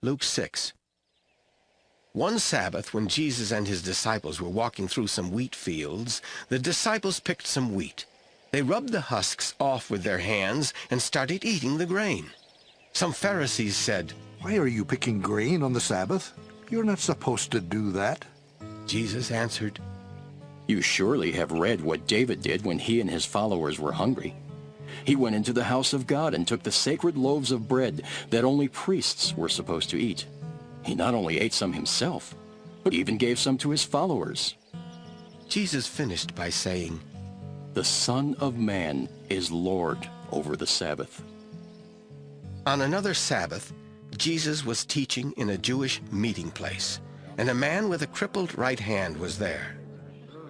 Luke 6. One Sabbath, when Jesus and his disciples were walking through some wheat fields, the disciples picked some wheat. They rubbed the husks off with their hands and started eating the grain. Some Pharisees said, "Why are you picking grain on the Sabbath? You're not supposed to do that." Jesus answered, You surely have read what David did when he and his followers were hungry. He went into the house of God and took the sacred loaves of bread that only priests were supposed to eat. He not only ate some himself, but even gave some to his followers. Jesus finished by saying, The Son of Man is Lord over the Sabbath. On another Sabbath, Jesus was teaching in a Jewish meeting place, and a man with a crippled right hand was there.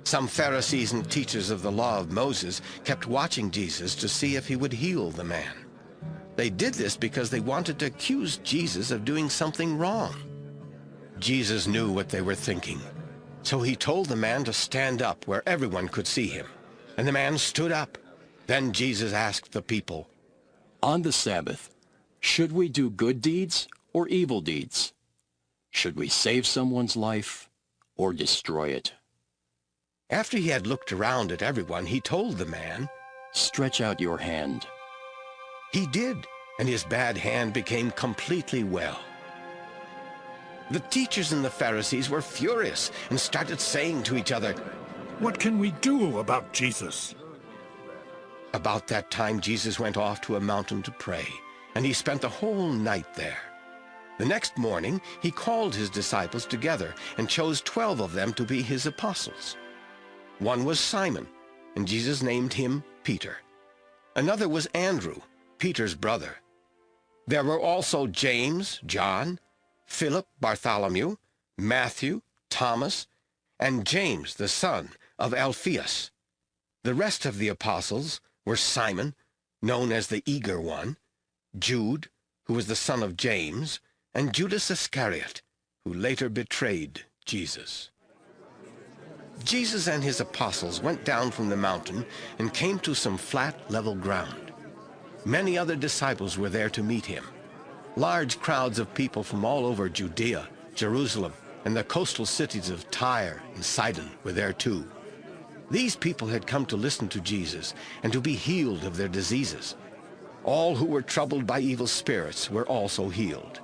Some Pharisees and teachers of the law of Moses kept watching Jesus to see if he would heal the man. They did this because they wanted to accuse Jesus of doing something wrong. Jesus knew what they were thinking, so he told the man to stand up where everyone could see him. And the man stood up. Then Jesus asked the people, On the Sabbath, should we do good deeds or evil deeds? Should we save someone's life or destroy it? After he had looked around at everyone, he told the man, Stretch out your hand. He did, and his bad hand became completely well. The teachers and the Pharisees were furious and started saying to each other, What can we do about Jesus? About that time Jesus went off to a mountain to pray, and he spent the whole night there. The next morning he called his disciples together and chose 12 of them to be his apostles. One was Simon, and Jesus named him Peter. Another was Andrew, Peter's brother. There were also James, John, Philip, Bartholomew, Matthew, Thomas, and James, the son of Alphaeus. The rest of the apostles were Simon, known as the Eager One, Jude, who was the son of James, and Judas Iscariot, who later betrayed Jesus. Jesus and his apostles went down from the mountain and came to some flat, level ground. Many other disciples were there to meet him. Large crowds of people from all over Judea, Jerusalem, and the coastal cities of Tyre and Sidon were there too. These people had come to listen to Jesus and to be healed of their diseases. All who were troubled by evil spirits were also healed.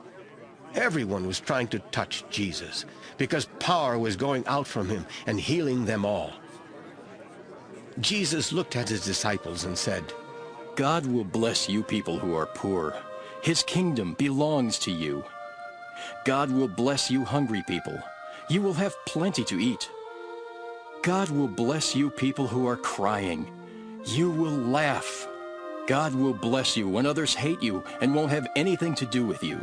Everyone was trying to touch Jesus because power was going out from him and healing them all. Jesus looked at his disciples and said, God will bless you people who are poor. His kingdom belongs to you. God will bless you hungry people. You will have plenty to eat. God will bless you people who are crying. You will laugh. God will bless you when others hate you and won't have anything to do with you.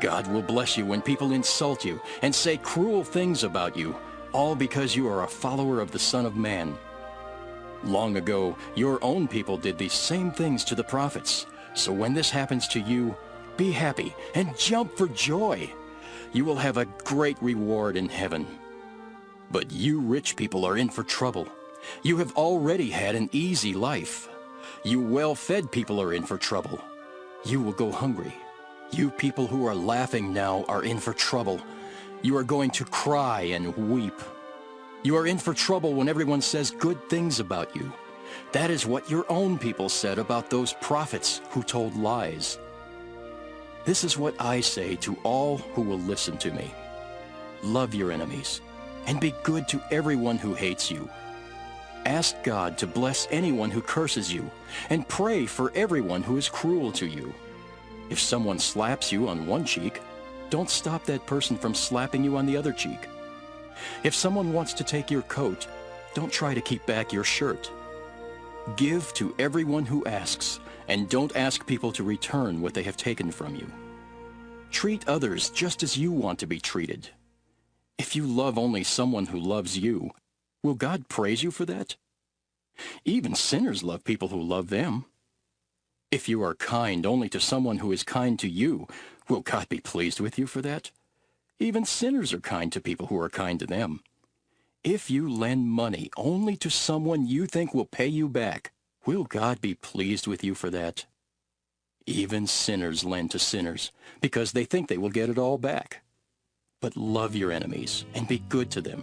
God will bless you when people insult you and say cruel things about you, all because you are a follower of the Son of Man. Long ago, your own people did these same things to the prophets. So when this happens to you, be happy and jump for joy. You will have a great reward in heaven. But you rich people are in for trouble. You have already had an easy life. You well-fed people are in for trouble. You will go hungry. You people who are laughing now are in for trouble. You are going to cry and weep. You are in for trouble when everyone says good things about you. That is what your own people said about those prophets who told lies. This is what I say to all who will listen to me. Love your enemies, and be good to everyone who hates you. Ask God to bless anyone who curses you, and pray for everyone who is cruel to you. If someone slaps you on one cheek, don't stop that person from slapping you on the other cheek. If someone wants to take your coat, don't try to keep back your shirt. Give to everyone who asks, and don't ask people to return what they have taken from you. Treat others just as you want to be treated. If you love only someone who loves you, will God praise you for that? Even sinners love people who love them. If you are kind only to someone who is kind to you, will God be pleased with you for that? Even sinners are kind to people who are kind to them. If you lend money only to someone you think will pay you back, will God be pleased with you for that? Even sinners lend to sinners because they think they will get it all back. But love your enemies and be good to them.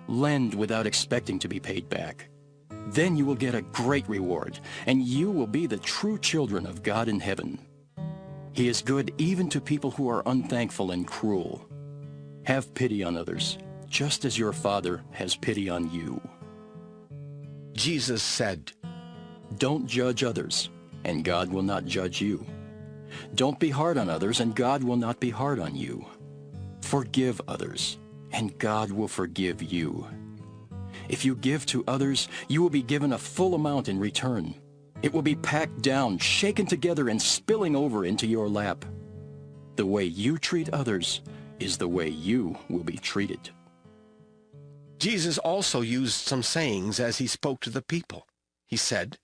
Lend without expecting to be paid back. Then you will get a great reward, and you will be the true children of God in heaven. He is good even to people who are unthankful and cruel. Have pity on others, just as your Father has pity on you. Jesus said, Don't judge others, and God will not judge you. Don't be hard on others, and God will not be hard on you. Forgive others, and God will forgive you. If you give to others, you will be given a full amount in return. It will be packed down, shaken together, and spilling over into your lap. The way you treat others is the way you will be treated. Jesus also used some sayings as he spoke to the people. He said,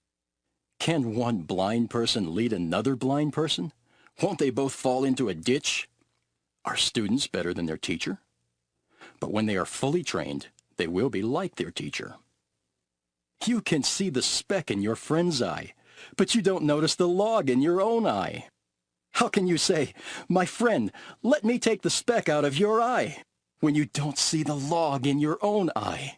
Can one blind person lead another blind person? Won't they both fall into a ditch? Are students better than their teacher? But when they are fully trained, they will be like their teacher. You can see the speck in your friend's eye, but you don't notice the log in your own eye. How can you say, My friend, let me take the speck out of your eye, when you don't see the log in your own eye?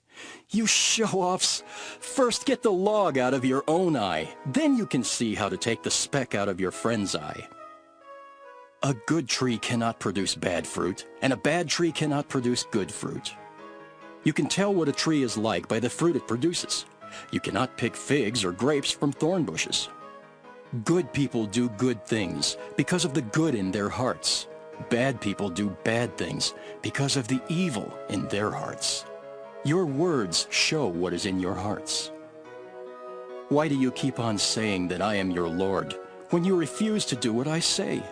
You show-offs! First get the log out of your own eye, then you can see how to take the speck out of your friend's eye. A good tree cannot produce bad fruit, and a bad tree cannot produce good fruit. You can tell what a tree is like by the fruit it produces. You cannot pick figs or grapes from thorn bushes. Good people do good things because of the good in their hearts. Bad people do bad things because of the evil in their hearts. Your words show what is in your hearts. Why do you keep on saying that I am your Lord when you refuse to do what I say?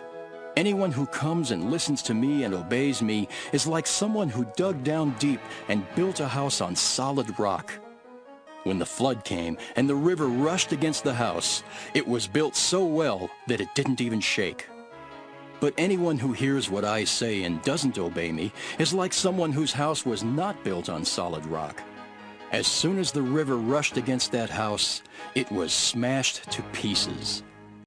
Anyone who comes and listens to me and obeys me is like someone who dug down deep and built a house on solid rock. When the flood came and the river rushed against the house, it was built so well that it didn't even shake. But anyone who hears what I say and doesn't obey me is like someone whose house was not built on solid rock. As soon as the river rushed against that house, it was smashed to pieces.